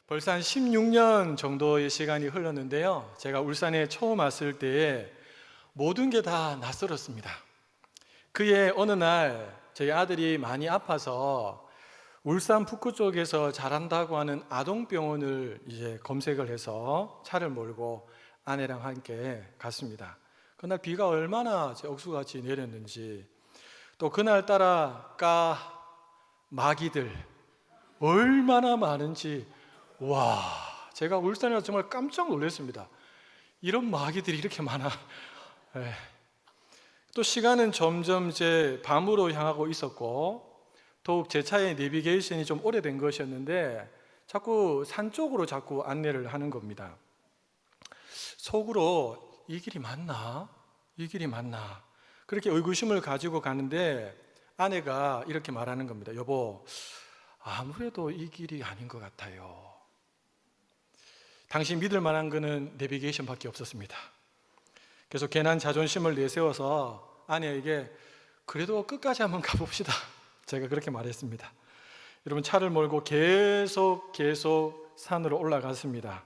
벌써 한 16년 정도의 시간이 흘렀는데요. 제가 울산에 처음 왔을 때에 모든 게 다 낯설었습니다. 그해 어느 날 저희 아들이 많이 아파서 울산 북구 쪽에서 잘한다고 하는 아동병원을 이제 검색을 해서 차를 몰고 아내랑 함께 갔습니다. 그날 비가 얼마나 억수같이 내렸는지, 또 그날따라 마귀들 얼마나 많은지, 와, 제가 울산에 와서 정말 깜짝 놀랐습니다. 이런 마귀들이 이렇게 많아. 예. 또 시간은 점점 이제 밤으로 향하고 있었고, 더욱 제 차의 내비게이션이 좀 오래된 것이었는데 자꾸 산 쪽으로 자꾸 안내를 하는 겁니다. 속으로 이 길이 맞나? 이 길이 맞나? 그렇게 의구심을 가지고 가는데 아내가 이렇게 말하는 겁니다. 여보, 아무래도 이 길이 아닌 것 같아요. 당시 믿을 만한 거는 내비게이션밖에 없었습니다. 그래서 괜한 자존심을 내세워서 아내에게 그래도 끝까지 한번 가봅시다, 제가 그렇게 말했습니다. 여러분, 차를 몰고 계속 산으로 올라갔습니다.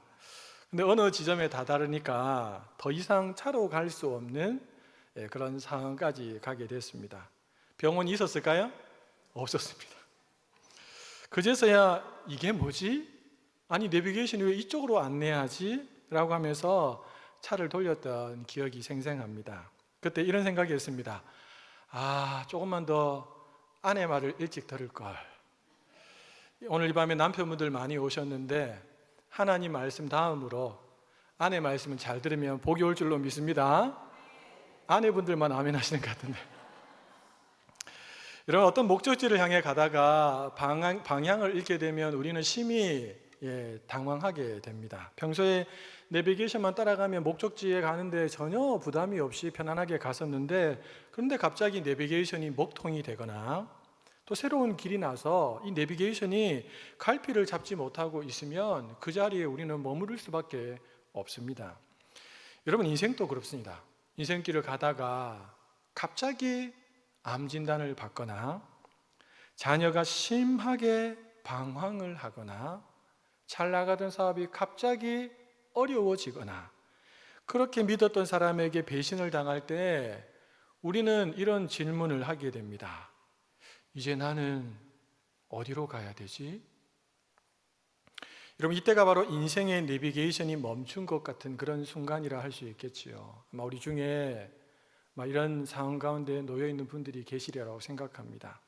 근데 어느 지점에 다다르니까 더 이상 차로 갈 수 없는 그런 상황까지 가게 됐습니다. 병원이 있었을까요? 없었습니다. 그제서야 이게 뭐지? 아니, 내비게이션이 왜 이쪽으로 안내하지? 라고 하면서 차를 돌렸던 기억이 생생합니다. 그때 이런 생각이 했습니다. 조금만 더 아내 말을 일찍 들을 걸. 오늘 이 밤에 남편분들 많이 오셨는데 하나님 말씀 다음으로 아내 말씀은 잘 들으면 복이 올 줄로 믿습니다. 아내분들만 아멘 하시는 것 같은데. 이런 어떤 목적지를 향해 가다가 방향을 잃게 되면 우리는 심히 당황하게 됩니다. 평소에 내비게이션만 따라가면 목적지에 가는데 전혀 부담이 없이 편안하게 갔었는데, 그런데 갑자기 내비게이션이 먹통이 되거나 또 새로운 길이 나서 이 내비게이션이 갈피를 잡지 못하고 있으면 그 자리에 우리는 머무를 수밖에 없습니다. 여러분, 인생도 그렇습니다. 인생길을 가다가 갑자기 암 진단을 받거나 자녀가 심하게 방황을 하거나 잘 나가던 사업이 갑자기 어려워지거나 그렇게 믿었던 사람에게 배신을 당할 때 우리는 이런 질문을 하게 됩니다. 이제 나는 어디로 가야 되지? 여러분, 이때가 바로 인생의 내비게이션이 멈춘 것 같은 그런 순간이라 할 수 있겠지요. 아마 우리 중에 이런 상황 가운데 놓여 있는 분들이 계시리라고 생각합니다.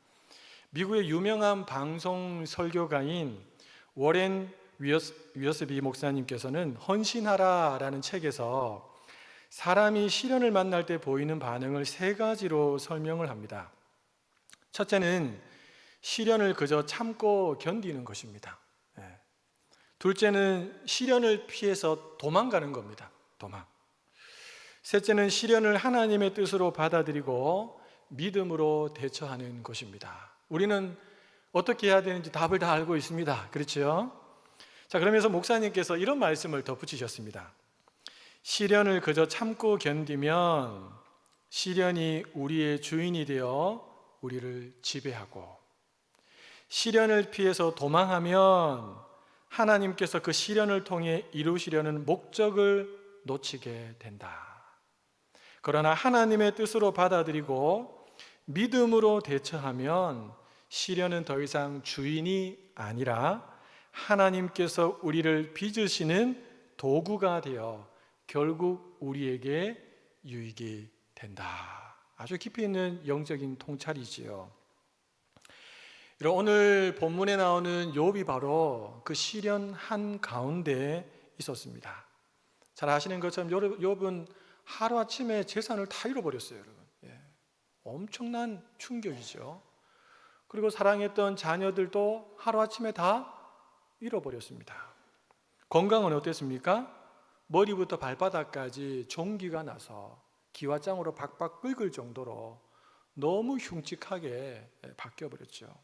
미국의 유명한 방송 설교가인 워렌 위어스비 목사님께서는 헌신하라라는 책에서 사람이 시련을 만날 때 보이는 반응을 세 가지로 설명을 합니다. 첫째는 시련을 그저 참고 견디는 것입니다. 둘째는 시련을 피해서 도망가는 겁니다. 도망. 셋째는 시련을 하나님의 뜻으로 받아들이고 믿음으로 대처하는 것입니다. 우리는 어떻게 해야 되는지 답을 다 알고 있습니다. 그렇죠? 자, 그러면서 목사님께서 이런 말씀을 덧붙이셨습니다. 시련을 그저 참고 견디면 시련이 우리의 주인이 되어 우리를 지배하고, 시련을 피해서 도망하면 하나님께서 그 시련을 통해 이루시려는 목적을 놓치게 된다. 그러나 하나님의 뜻으로 받아들이고 믿음으로 대처하면 시련은 더 이상 주인이 아니라 하나님께서 우리를 빚으시는 도구가 되어 결국 우리에게 유익이 된다. 아주 깊이 있는 영적인 통찰이지요. 오늘 본문에 나오는 욥이 바로 그 시련 한가운데 있었습니다. 잘 아시는 것처럼 욥은 하루아침에 재산을 다 잃어버렸어요, 여러분. 엄청난 충격이죠. 그리고 사랑했던 자녀들도 하루아침에 다 잃어버렸습니다. 건강은 어땠습니까? 머리부터 발바닥까지 종기가 나서 기와장으로 박박 긁을 정도로 너무 흉측하게 바뀌어버렸죠.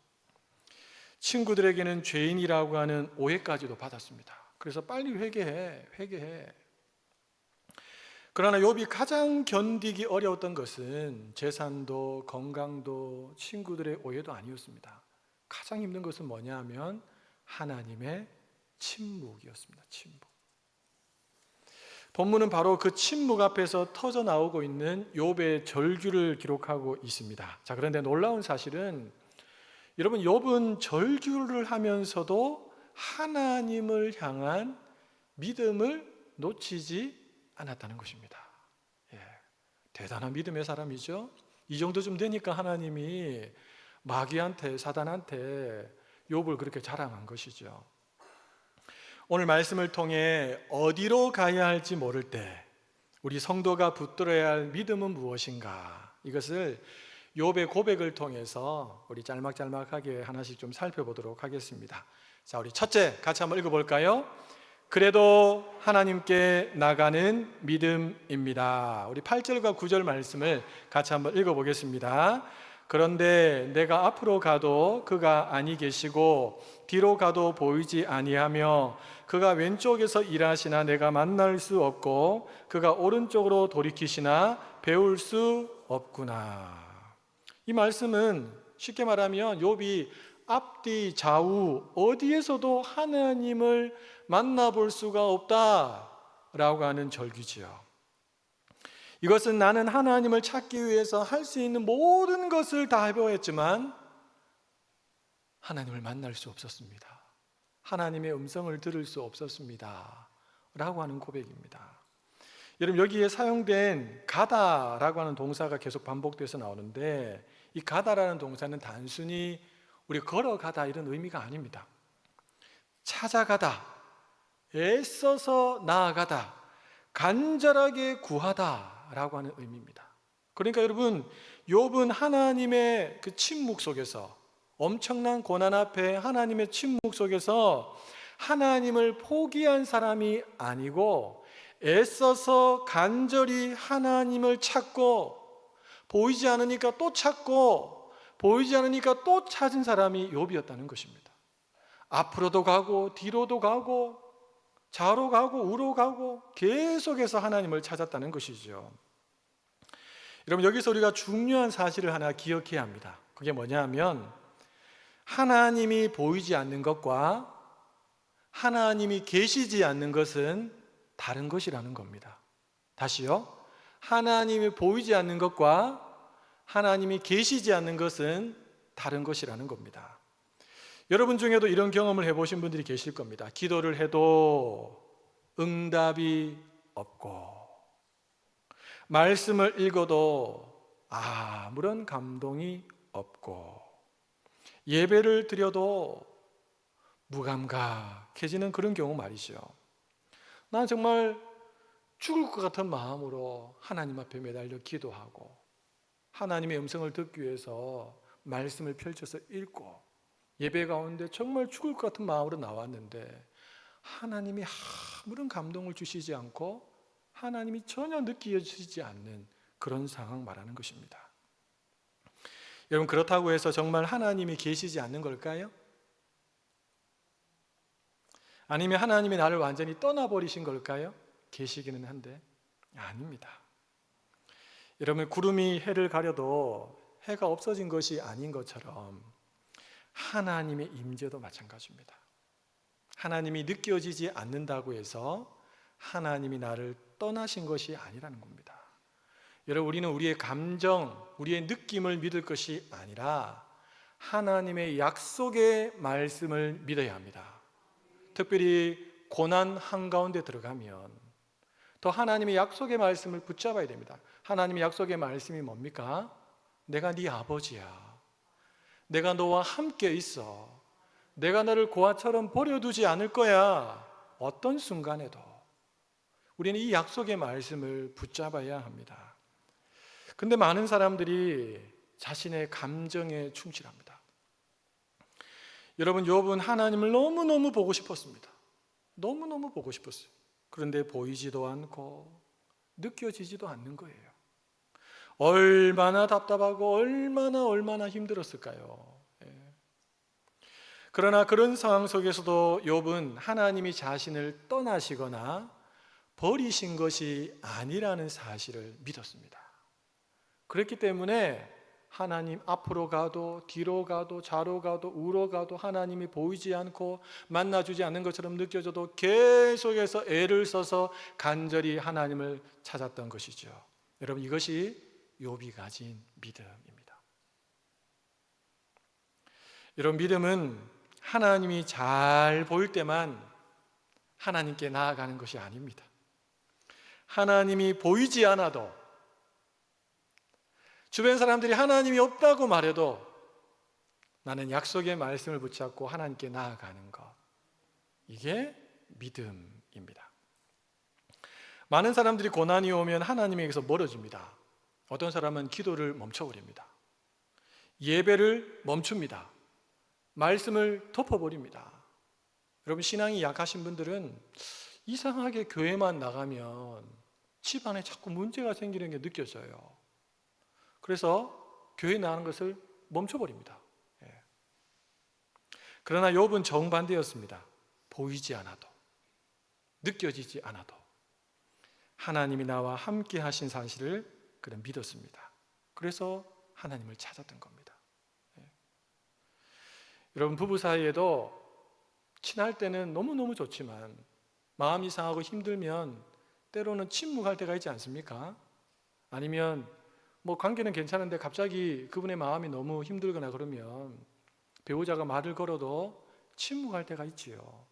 친구들에게는 죄인이라고 하는 오해까지도 받았습니다. 그래서 빨리 회개해. 그러나 욥이 가장 견디기 어려웠던 것은 재산도 건강도 친구들의 오해도 아니었습니다. 가장 힘든 것은 뭐냐 하면 하나님의 침묵이었습니다. 침묵. 본문은 바로 그 침묵 앞에서 터져 나오고 있는 욥의 절규를 기록하고 있습니다. 자, 그런데 놀라운 사실은 여러분, 욥은 절규를 하면서도 하나님을 향한 믿음을 놓치지 않았다는 것입니다. 대단한 믿음의 사람이죠. 이 정도쯤 되니까 하나님이 마귀한테, 사단한테 욥을 그렇게 자랑한 것이죠. 오늘 말씀을 통해 어디로 가야 할지 모를 때 우리 성도가 붙들어야 할 믿음은 무엇인가, 이것을 욥의 고백을 통해서 우리 짤막짤막하게 하나씩 좀 살펴보도록 하겠습니다. 자, 우리 첫째 같이 한번 읽어볼까요? 그래도 하나님께 나가는 믿음입니다. 우리 8절과 9절 말씀을 같이 한번 읽어보겠습니다. 그런데 내가 앞으로 가도 그가 아니 계시고 뒤로 가도 보이지 아니하며 그가 왼쪽에서 일하시나 내가 만날 수 없고 그가 오른쪽으로 돌이키시나 배울 수 없구나. 이 말씀은 쉽게 말하면 욥이 앞뒤 좌우 어디에서도 하나님을 만나볼 수가 없다라고 하는 절규지요. 이것은 나는 하나님을 찾기 위해서 할 수 있는 모든 것을 다 해보았지만 하나님을 만날 수 없었습니다. 하나님의 음성을 들을 수 없었습니다 라고 하는 고백입니다. 여러분, 여기에 사용된 가다라고 하는 동사가 계속 반복돼서 나오는데, 이 가다라는 동사는 단순히 우리 걸어가다 이런 의미가 아닙니다. 찾아가다, 애써서 나아가다, 간절하게 구하다라고 하는 의미입니다. 그러니까 여러분, 욥은 하나님의 그 침묵 속에서, 엄청난 고난 앞에 하나님의 침묵 속에서 하나님을 포기한 사람이 아니고 애써서 간절히 하나님을 찾고, 보이지 않으니까 또 찾고 보이지 않으니까 또 찾은 사람이 욥이었다는 것입니다. 앞으로도 가고 뒤로도 가고 좌로 가고 우로 가고 계속해서 하나님을 찾았다는 것이죠. 여러분, 여기서 우리가 중요한 사실을 하나 기억해야 합니다. 그게 뭐냐 하면, 하나님이 보이지 않는 것과 하나님이 계시지 않는 것은 다른 것이라는 겁니다. 다시요. 하나님이 보이지 않는 것과 하나님이 계시지 않는 것은 다른 것이라는 겁니다. 여러분 중에도 이런 경험을 해보신 분들이 계실 겁니다. 기도를 해도 응답이 없고, 말씀을 읽어도 아무런 감동이 없고, 예배를 드려도 무감각해지는 그런 경우 말이죠. 난 정말 죽을 것 같은 마음으로 하나님 앞에 매달려 기도하고 하나님의 음성을 듣기 위해서 말씀을 펼쳐서 읽고 예배 가운데 정말 죽을 것 같은 마음으로 나왔는데 하나님이 아무런 감동을 주시지 않고 하나님이 전혀 느껴지지 않는 그런 상황 말하는 것입니다. 여러분, 그렇다고 해서 정말 하나님이 계시지 않는 걸까요? 아니면 하나님이 나를 완전히 떠나버리신 걸까요? 계시기는 한데 아닙니다. 여러분, 구름이 해를 가려도 해가 없어진 것이 아닌 것처럼 하나님의 임재도 마찬가지입니다. 하나님이 느껴지지 않는다고 해서 하나님이 나를 떠나신 것이 아니라는 겁니다. 여러분, 우리는 우리의 감정, 우리의 느낌을 믿을 것이 아니라 하나님의 약속의 말씀을 믿어야 합니다. 특별히 고난 한가운데 들어가면 더 하나님의 약속의 말씀을 붙잡아야 됩니다. 하나님의 약속의 말씀이 뭡니까? 내가 네 아버지야. 내가 너와 함께 있어. 내가 너를 고아처럼 버려두지 않을 거야. 어떤 순간에도 우리는 이 약속의 말씀을 붙잡아야 합니다. 근데 많은 사람들이 자신의 감정에 충실합니다. 여러분, 욥은 하나님을 너무너무 보고 싶었습니다. 너무너무 보고 싶었어요. 그런데 보이지도 않고 느껴지지도 않는 거예요. 얼마나 답답하고 얼마나 힘들었을까요? 그러나 그런 상황 속에서도 욥은 하나님이 자신을 떠나시거나 버리신 것이 아니라는 사실을 믿었습니다. 그렇기 때문에 하나님 앞으로 가도 뒤로 가도 좌로 가도 우로 가도 하나님이 보이지 않고 만나주지 않는 것처럼 느껴져도 계속해서 애를 써서 간절히 하나님을 찾았던 것이죠. 여러분, 이것이 욥이 가진 믿음입니다. 여러분, 믿음은 하나님이 잘 보일 때만 하나님께 나아가는 것이 아닙니다. 하나님이 보이지 않아도, 주변 사람들이 하나님이 없다고 말해도 나는 약속의 말씀을 붙잡고 하나님께 나아가는 것, 이게 믿음입니다. 많은 사람들이 고난이 오면 하나님에게서 멀어집니다. 어떤 사람은 기도를 멈춰버립니다. 예배를 멈춥니다. 말씀을 덮어버립니다. 여러분, 신앙이 약하신 분들은 이상하게 교회만 나가면 집안에 자꾸 문제가 생기는 게 느껴져요. 그래서 교회 나가는 것을 멈춰버립니다. 그러나 욥은 정반대였습니다. 보이지 않아도, 느껴지지 않아도 하나님이 나와 함께 하신 사실을 그는 믿었습니다. 그래서 하나님을 찾았던 겁니다. 여러분, 부부 사이에도 친할 때는 너무너무 좋지만 마음이 상하고 힘들면 때로는 침묵할 때가 있지 않습니까? 아니면 관계는 괜찮은데 갑자기 그분의 마음이 너무 힘들거나 그러면 배우자가 말을 걸어도 침묵할 때가 있지요.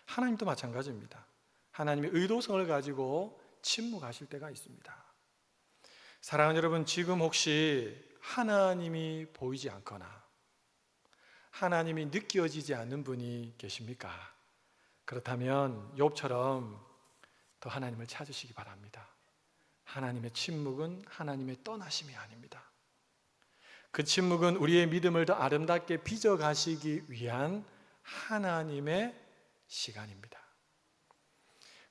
하나님도 마찬가지입니다. 하나님의 의도성을 가지고 침묵하실 때가 있습니다. 사랑하는 여러분, 지금 혹시 하나님이 보이지 않거나 하나님이 느껴지지 않는 분이 계십니까? 그렇다면 욥처럼 더 하나님을 찾으시기 바랍니다. 하나님의 침묵은 하나님의 떠나심이 아닙니다. 그 침묵은 우리의 믿음을 더 아름답게 빚어가시기 위한 하나님의 시간입니다.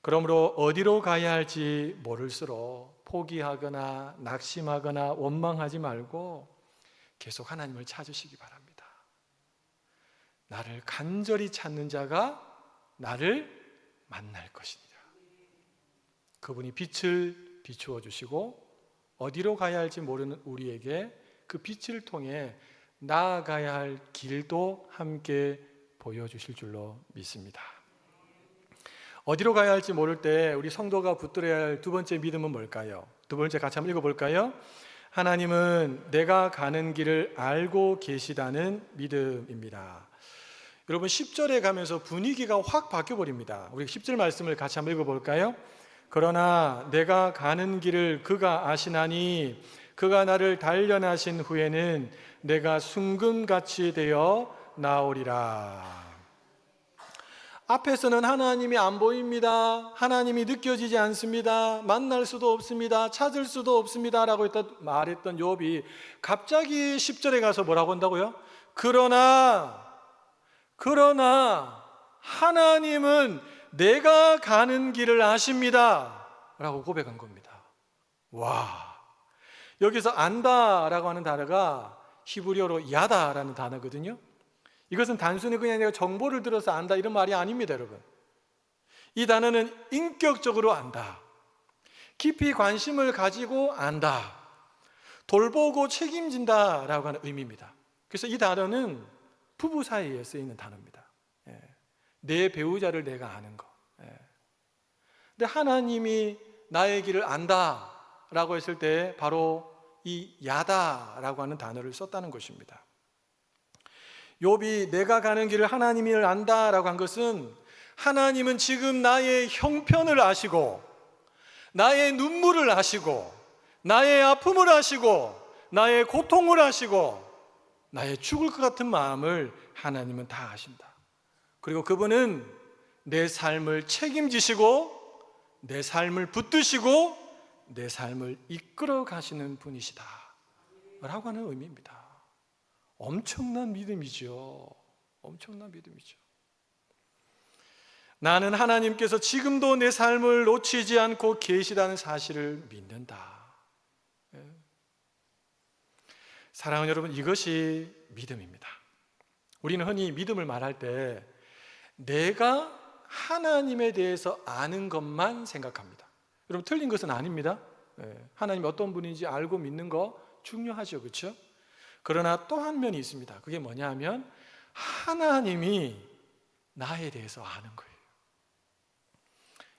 그러므로 어디로 가야 할지 모를수록 포기하거나 낙심하거나 원망하지 말고 계속 하나님을 찾으시기 바랍니다. 나를 간절히 찾는 자가 나를 만날 것이니라. 그분이 빛을 비추어 주시고 어디로 가야 할지 모르는 우리에게 그 빛을 통해 나아가야 할 길도 함께 보여주실 줄로 믿습니다. 어디로 가야 할지 모를 때 우리 성도가 붙들어야 할 두 번째 믿음은 뭘까요? 두 번째 같이 한번 읽어볼까요? 하나님은 내가 가는 길을 알고 계시다는 믿음입니다. 여러분, 10절에 가면서 분위기가 확 바뀌어버립니다. 우리 10절 말씀을 같이 한번 읽어볼까요? 그러나 내가 가는 길을 그가 아시나니 그가 나를 단련하신 후에는 내가 순금같이 되어 나오리라. 앞에서는 하나님이 안 보입니다. 하나님이 느껴지지 않습니다. 만날 수도 없습니다. 찾을 수도 없습니다 라고 말했던 욥이 갑자기 10절에 가서 뭐라고 한다고요? 그러나 하나님은 내가 가는 길을 아십니다 라고 고백한 겁니다. 와, 여기서 안다라고 하는 단어가 히브리어로 야다라는 단어거든요. 이것은 단순히 그냥 내가 정보를 들어서 안다 이런 말이 아닙니다, 여러분. 이 단어는 인격적으로 안다, 깊이 관심을 가지고 안다, 돌보고 책임진다라고 하는 의미입니다. 그래서 이 단어는 부부 사이에 쓰이는 단어입니다. 내 배우자를 내가 아는 거. 근데 하나님이 나의 길을 안다라고 했을 때 바로 이 야다라고 하는 단어를 썼다는 것입니다. 욥이 내가 가는 길을 하나님이 안다라고 한 것은 하나님은 지금 나의 형편을 아시고 나의 눈물을 아시고 나의 아픔을 아시고 나의 고통을 아시고 나의 죽을 것 같은 마음을 하나님은 다 아신다. 그리고 그분은 내 삶을 책임지시고 내 삶을 붙드시고 내 삶을 이끌어 가시는 분이시다 라고 하는 의미입니다. 엄청난 믿음이죠. 엄청난 믿음이죠. 나는 하나님께서 지금도 내 삶을 놓치지 않고 계시다는 사실을 믿는다. 사랑하는 여러분, 이것이 믿음입니다. 우리는 흔히 믿음을 말할 때 내가 하나님에 대해서 아는 것만 생각합니다. 여러분, 틀린 것은 아닙니다. 하나님이 어떤 분인지 알고 믿는 거 중요하죠. 그렇죠? 그러나 또 한 면이 있습니다. 그게 뭐냐 하면 하나님이 나에 대해서 아는 거예요.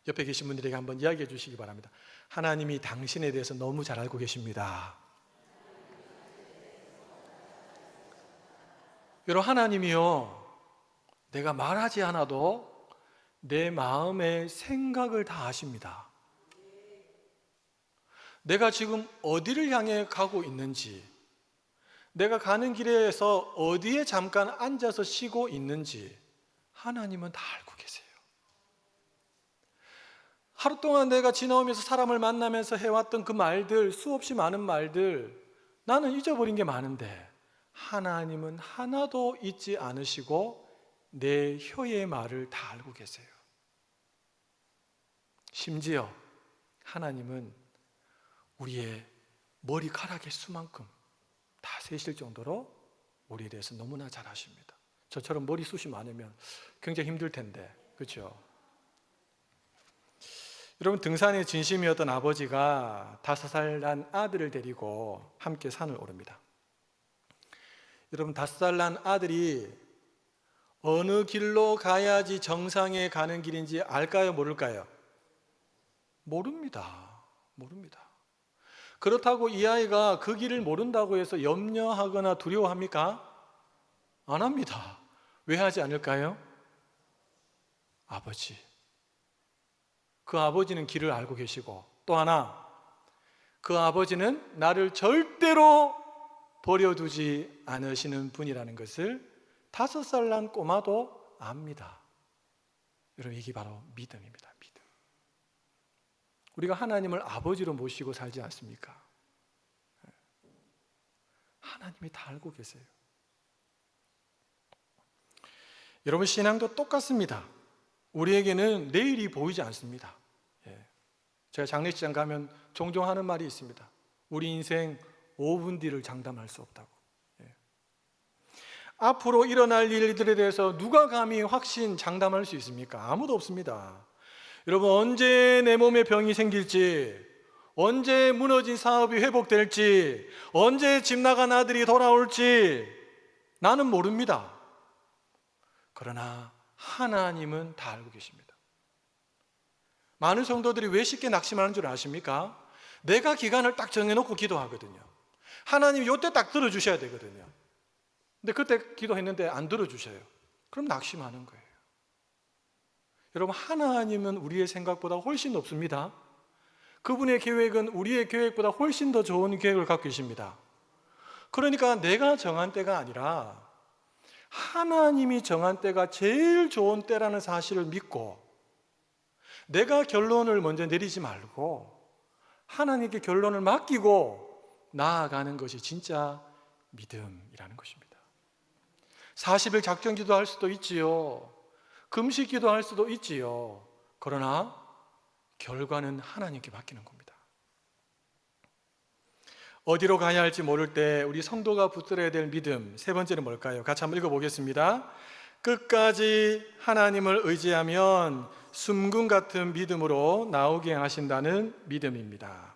옆에 계신 분들에게 한번 이야기해 주시기 바랍니다. 하나님이 당신에 대해서 너무 잘 알고 계십니다. 여러분, 하나님이요, 내가 말하지 않아도 내 마음의 생각을 다 아십니다. 내가 지금 어디를 향해 가고 있는지, 내가 가는 길에서 어디에 잠깐 앉아서 쉬고 있는지 하나님은 다 알고 계세요. 하루 동안 내가 지나오면서 사람을 만나면서 해왔던 그 말들, 수없이 많은 말들, 나는 잊어버린 게 많은데 하나님은 하나도 잊지 않으시고 내 혀의 말을 다 알고 계세요. 심지어 하나님은 우리의 머리카락의 수만큼 다 세실 정도로 우리에 대해서 너무나 잘 아십니다. 저처럼 머리숱이 많으면 굉장히 힘들 텐데, 그렇죠? 여러분, 등산의 진심이었던 아버지가 5살 난 아들을 데리고 함께 산을 오릅니다. 여러분, 5살 난 아들이 어느 길로 가야지 정상에 가는 길인지 알까요? 모를까요? 모릅니다. 그렇다고 이 아이가 그 길을 모른다고 해서 염려하거나 두려워합니까? 안 합니다. 왜 하지 않을까요? 아버지. 그 아버지는 길을 알고 계시고, 또 하나, 그 아버지는 나를 절대로 버려두지 않으시는 분이라는 것을 5살 난 꼬마도 압니다. 여러분, 이게 바로 믿음입니다. 믿음. 우리가 하나님을 아버지로 모시고 살지 않습니까? 하나님이 다 알고 계세요. 여러분, 신앙도 똑같습니다. 우리에게는 내일이 보이지 않습니다. 제가 장례식장 가면 종종 하는 말이 있습니다. 우리 인생 5분 뒤를 장담할 수 없다고. 앞으로 일어날 일들에 대해서 누가 감히 확신 장담할 수 있습니까? 아무도 없습니다. 여러분, 언제 내 몸에 병이 생길지, 언제 무너진 사업이 회복될지, 언제 집 나간 아들이 돌아올지 나는 모릅니다. 그러나 하나님은 다 알고 계십니다. 많은 성도들이 왜 쉽게 낙심하는 줄 아십니까? 내가 기간을 딱 정해놓고 기도하거든요. 하나님이 이때 딱 들어주셔야 되거든요. 근데 그때 기도했는데 안 들어주셔요. 그럼 낙심하는 거예요. 여러분, 하나님은 우리의 생각보다 훨씬 높습니다. 그분의 계획은 우리의 계획보다 훨씬 더 좋은 계획을 갖고 계십니다. 그러니까 내가 정한 때가 아니라 하나님이 정한 때가 제일 좋은 때라는 사실을 믿고 내가 결론을 먼저 내리지 말고 하나님께 결론을 맡기고 나아가는 것이 진짜 믿음이라는 것입니다. 40일 작정 기도할 수도 있지요. 금식 기도할 수도 있지요. 그러나 결과는 하나님께 맡기는 겁니다. 어디로 가야 할지 모를 때 우리 성도가 붙들어야 될 믿음, 세 번째는 뭘까요? 같이 한번 읽어보겠습니다. 끝까지 하나님을 의지하면 숨금 같은 믿음으로 나오게 하신다는 믿음입니다.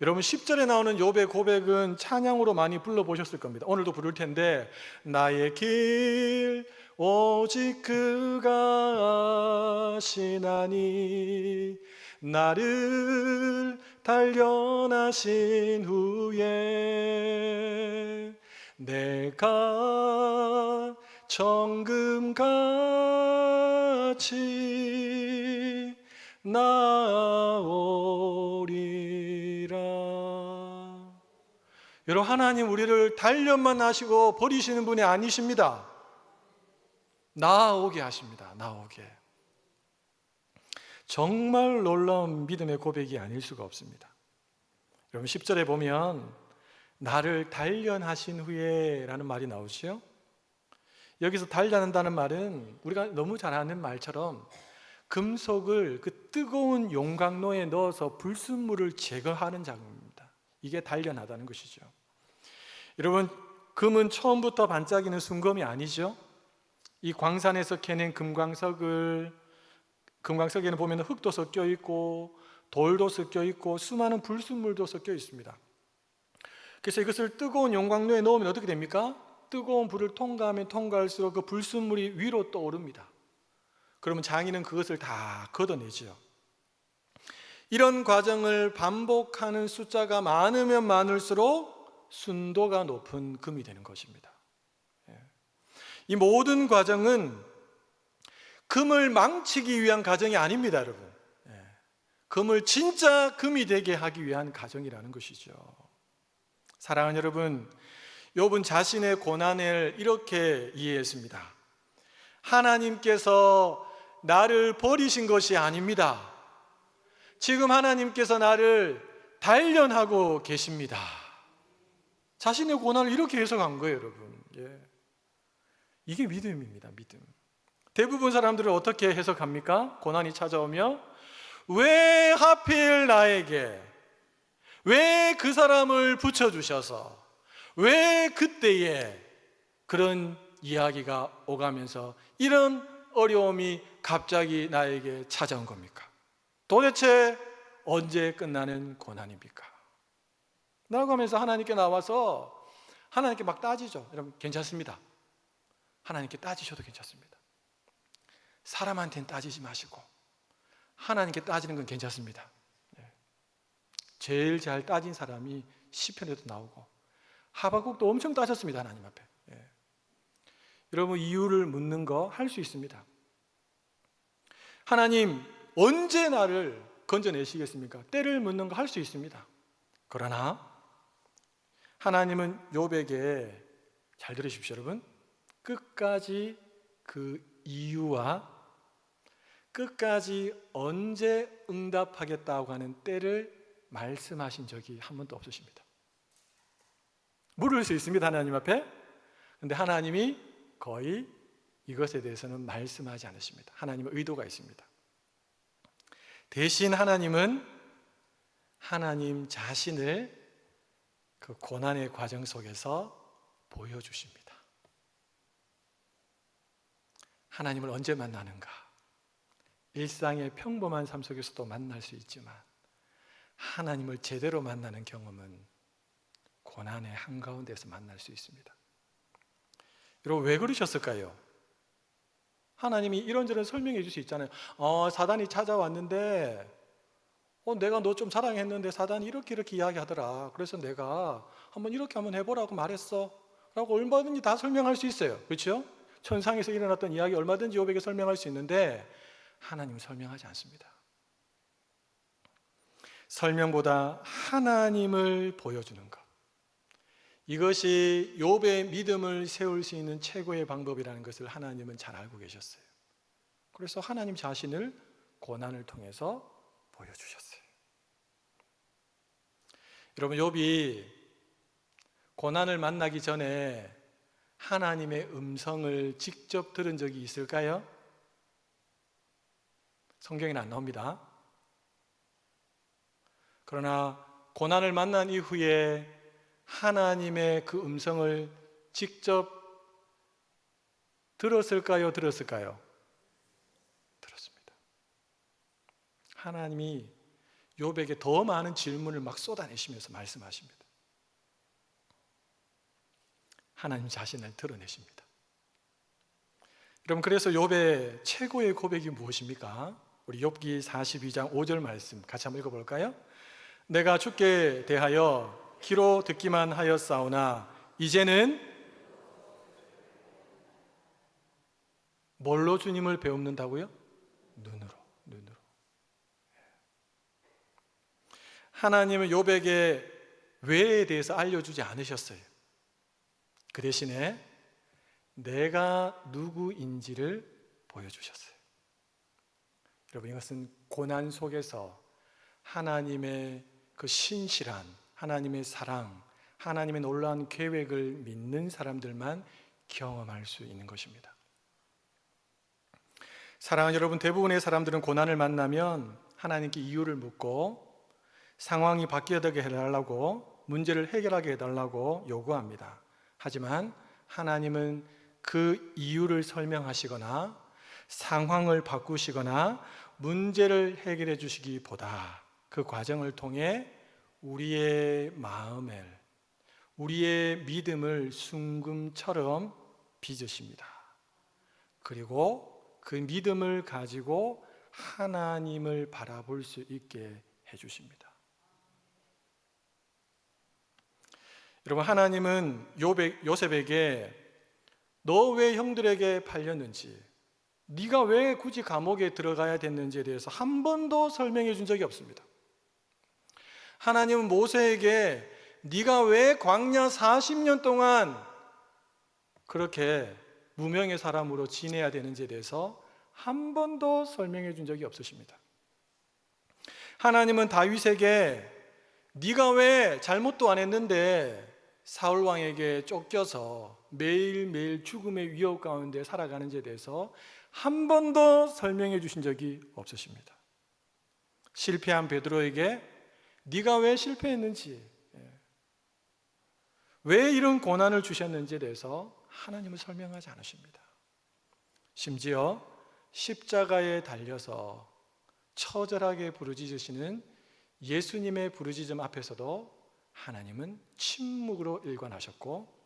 여러분, 10절에 나오는 욥의 고백은 찬양으로 많이 불러보셨을 겁니다. 오늘도 부를 텐데, 나의 길 오직 그가 아시나니 나를 단련하신 후에 내가 정금같이 나오리라. 여러분, 하나님 우리를 단련만 하시고 버리시는 분이 아니십니다. 나오게 하십니다. 나오게. 정말 놀라운 믿음의 고백이 아닐 수가 없습니다. 여러분, 10절에 보면 나를 단련하신 후에 라는 말이 나오죠. 여기서 단련한다는 말은 우리가 너무 잘 아는 말처럼 금속을 그 뜨거운 용광로에 넣어서 불순물을 제거하는 작업입니다. 이게 단련하다는 것이죠. 여러분, 금은 처음부터 반짝이는 순금이 아니죠. 이 광산에서 캐낸 금광석에는 보면 흙도 섞여 있고 돌도 섞여 있고 수많은 불순물도 섞여 있습니다. 그래서 이것을 뜨거운 용광로에 넣으면 어떻게 됩니까? 뜨거운 불을 통과하면 통과할수록 그 불순물이 위로 떠오릅니다. 그러면 장인은 그것을 다 걷어내지요. 이런 과정을 반복하는 숫자가 많으면 많을수록 순도가 높은 금이 되는 것입니다. 이 모든 과정은 금을 망치기 위한 과정이 아닙니다, 여러분. 금을 진짜 금이 되게 하기 위한 과정이라는 것이죠. 사랑하는 여러분, 욥은 자신의 고난을 이렇게 이해했습니다. 하나님께서 나를 버리신 것이 아닙니다. 지금 하나님께서 나를 단련하고 계십니다. 자신의 고난을 이렇게 해석한 거예요, 여러분. 이게 믿음입니다, 믿음. 대부분 사람들은 어떻게 해석합니까? 고난이 찾아오며 왜 하필 나에게, 왜 그 사람을 붙여주셔서, 왜 그때에 그런 이야기가 오가면서 이런 어려움이 갑자기 나에게 찾아온 겁니까? 도대체 언제 끝나는 고난입니까? 라고 하면서 하나님께 나와서 하나님께 막 따지죠. 여러분, 괜찮습니다. 하나님께 따지셔도 괜찮습니다. 사람한테는 따지지 마시고 하나님께 따지는 건 괜찮습니다. 제일 잘 따진 사람이 시편에도 나오고 하박국도 엄청 따졌습니다, 하나님 앞에. 여러분, 이유를 묻는 거 할 수 있습니다. 하나님, 언제 나를 건져내시겠습니까? 때를 묻는 거 할 수 있습니다. 그러나 하나님은 욥에게, 잘 들으십시오 여러분, 끝까지 그 이유와 끝까지 언제 응답하겠다고 하는 때를 말씀하신 적이 한 번도 없으십니다. 물을 수 있습니다, 하나님 앞에. 그런데 하나님이 거의 이것에 대해서는 말씀하지 않으십니다. 하나님의 의도가 있습니다. 대신 하나님은 하나님 자신을 그 고난의 과정 속에서 보여주십니다. 하나님을 언제 만나는가? 일상의 평범한 삶 속에서도 만날 수 있지만 하나님을 제대로 만나는 경험은 고난의 한가운데서 만날 수 있습니다. 여러분, 왜 그러셨을까요? 하나님이 이런저런 설명해 줄 수 있잖아요. 사단이 찾아왔는데 내가 너 좀 사랑했는데 사단이 이렇게 이야기하더라. 그래서 내가 한번 해보라고 말했어 라고 얼마든지 다 설명할 수 있어요. 그렇죠? 천상에서 일어났던 이야기 얼마든지 욥에게 설명할 수 있는데 하나님은 설명하지 않습니다. 설명보다 하나님을 보여주는 것, 이것이 욥의 믿음을 세울 수 있는 최고의 방법이라는 것을 하나님은 잘 알고 계셨어요. 그래서 하나님 자신을 고난을 통해서 보여주셨어요. 여러분, 욥이 고난을 만나기 전에 하나님의 음성을 직접 들은 적이 있을까요? 성경에는 안 나옵니다. 그러나 고난을 만난 이후에 하나님의 그 음성을 직접 들었을까요? 들었습니다. 하나님이 욥에게 더 많은 질문을 막 쏟아내시면서 말씀하십니다. 하나님 자신을 드러내십니다. 여러분, 그래서 욥의 최고의 고백이 무엇입니까? 우리 욥기 42장 5절 말씀 같이 한번 읽어볼까요? 내가 주께 대하여 귀로 듣기만 하였사오나 이제는 뭘로 주님을 배웁는다고요? 눈으로. 하나님은 욥에게 왜에 대해서 알려주지 않으셨어요. 그 대신에 내가 누구인지를 보여주셨어요. 여러분, 이것은 고난 속에서 하나님의 그 신실한, 하나님의 사랑, 하나님의 놀라운 계획을 믿는 사람들만 경험할 수 있는 것입니다. 사랑하는 여러분, 대부분의 사람들은 고난을 만나면 하나님께 이유를 묻고 상황이 바뀌게 해달라고, 문제를 해결하게 해달라고 요구합니다. 하지만 하나님은 그 이유를 설명하시거나 상황을 바꾸시거나 문제를 해결해 주시기보다 그 과정을 통해 우리의 마음을, 우리의 믿음을 순금처럼 빚으십니다. 그리고 그 믿음을 가지고 하나님을 바라볼 수 있게 해주십니다. 여러분, 하나님은 요셉에게 너 왜 형들에게 팔렸는지, 네가 왜 굳이 감옥에 들어가야 됐는지에 대해서 한 번도 설명해 준 적이 없습니다. 하나님은 모세에게 네가 왜 광야 40년 동안 그렇게 무명의 사람으로 지내야 되는지에 대해서 한 번도 설명해 준 적이 없으십니다. 하나님은 다윗에게 네가 왜 잘못도 안 했는데 사울 왕에게 쫓겨서 매일매일 죽음의 위협 가운데 살아가는지에 대해서 한 번도 설명해 주신 적이 없으십니다. 실패한 베드로에게 네가 왜 실패했는지, 왜 이런 고난을 주셨는지에 대해서 하나님은 설명하지 않으십니다. 심지어 십자가에 달려서 처절하게 부르짖으시는 예수님의 부르짖음 앞에서도 하나님은 침묵으로 일관하셨고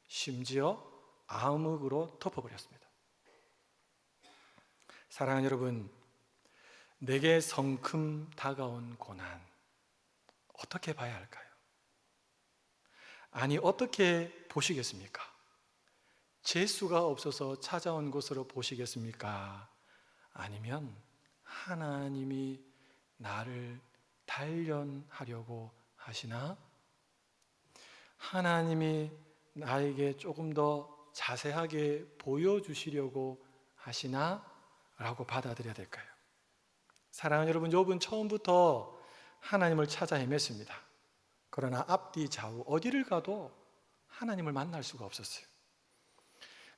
심지어 암흑으로 덮어버렸습니다. 사랑하는 여러분, 내게 성큼 다가온 고난 어떻게 봐야 할까요? 아니, 어떻게 보시겠습니까? 재수가 없어서 찾아온 것으로 보시겠습니까? 아니면 하나님이 나를 단련하려고 하시나? 하나님이 나에게 조금 더 자세하게 보여주시려고 하시나? 라고 받아들여야 될까요? 사랑하는 여러분, 욥은 처음부터 하나님을 찾아 헤맸습니다. 그러나 앞뒤 좌우 어디를 가도 하나님을 만날 수가 없었어요.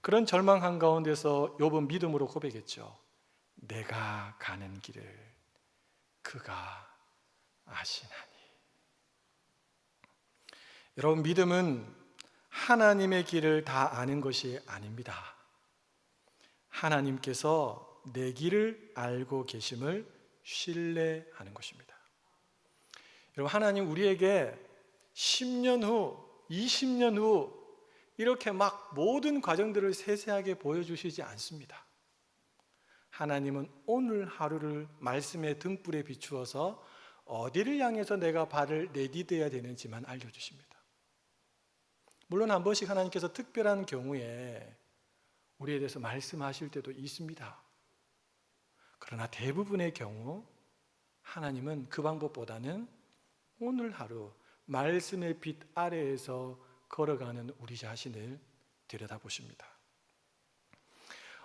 그런 절망 한가운데서 욥은 믿음으로 고백했죠. 내가 가는 길을 그가 아시나니. 여러분, 믿음은 하나님의 길을 다 아는 것이 아닙니다. 하나님께서 내 길을 알고 계심을 신뢰하는 것입니다. 여러분, 하나님 우리에게 10년 후, 20년 후 이렇게 막 모든 과정들을 세세하게 보여주시지 않습니다. 하나님은 오늘 하루를 말씀의 등불에 비추어서 어디를 향해서 내가 발을 내디뎌야 되는지만 알려주십니다. 물론 한 번씩 하나님께서 특별한 경우에 우리에 대해서 말씀하실 때도 있습니다. 그러나 대부분의 경우 하나님은 그 방법보다는 오늘 하루 말씀의 빛 아래에서 걸어가는 우리 자신을 들여다보십니다.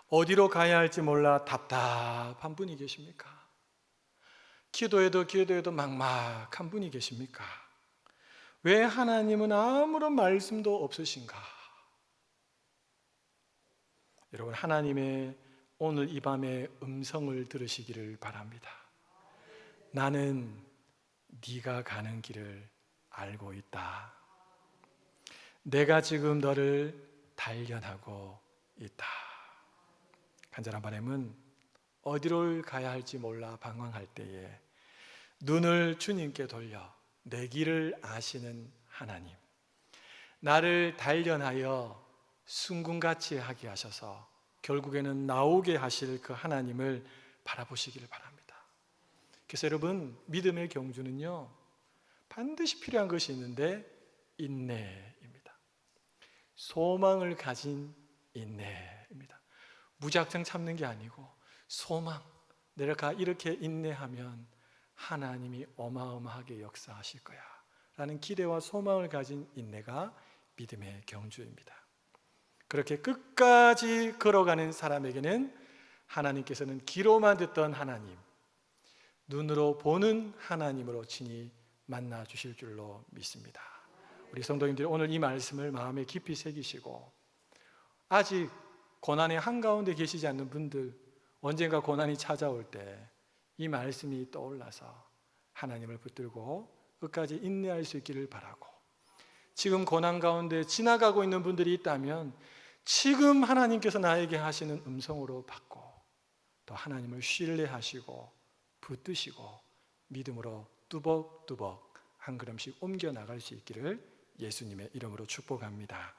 어디로 가야 할지 몰라 답답한 분이 계십니까? 기도해도 막막한 분이 계십니까? 왜 하나님은 아무런 말씀도 없으신가? 여러분, 하나님의 오늘 이 밤에 음성을 들으시기를 바랍니다. 나는 네가 가는 길을 알고 있다. 내가 지금 너를 단련하고 있다. 간절한 바람은 어디로 가야 할지 몰라 방황할 때에 눈을 주님께 돌려 내 길을 아시는 하나님, 나를 단련하여 순금같이 하게 하셔서 결국에는 나오게 하실 그 하나님을 바라보시기를 바랍니다. 그래서 여러분, 믿음의 경주는요, 반드시 필요한 것이 있는데 인내입니다. 소망을 가진 인내입니다. 무작정 참는 게 아니고 소망, 내가 이렇게 인내하면 하나님이 어마어마하게 역사하실 거야 라는 기대와 소망을 가진 인내가 믿음의 경주입니다. 그렇게 끝까지 걸어가는 사람에게는 하나님께서는 귀로만 듣던 하나님, 눈으로 보는 하나님으로 친히 만나 주실 줄로 믿습니다. 우리 성도님들이 오늘 이 말씀을 마음에 깊이 새기시고, 아직 고난의 한가운데 계시지 않는 분들, 언젠가 고난이 찾아올 때 이 말씀이 떠올라서 하나님을 붙들고 끝까지 인내할 수 있기를 바라고, 지금 고난 가운데 지나가고 있는 분들이 있다면 지금 하나님께서 나에게 하시는 음성으로 받고 또 하나님을 신뢰하시고 붙드시고 믿음으로 뚜벅뚜벅 한 걸음씩 옮겨 나갈 수 있기를 예수님의 이름으로 축복합니다.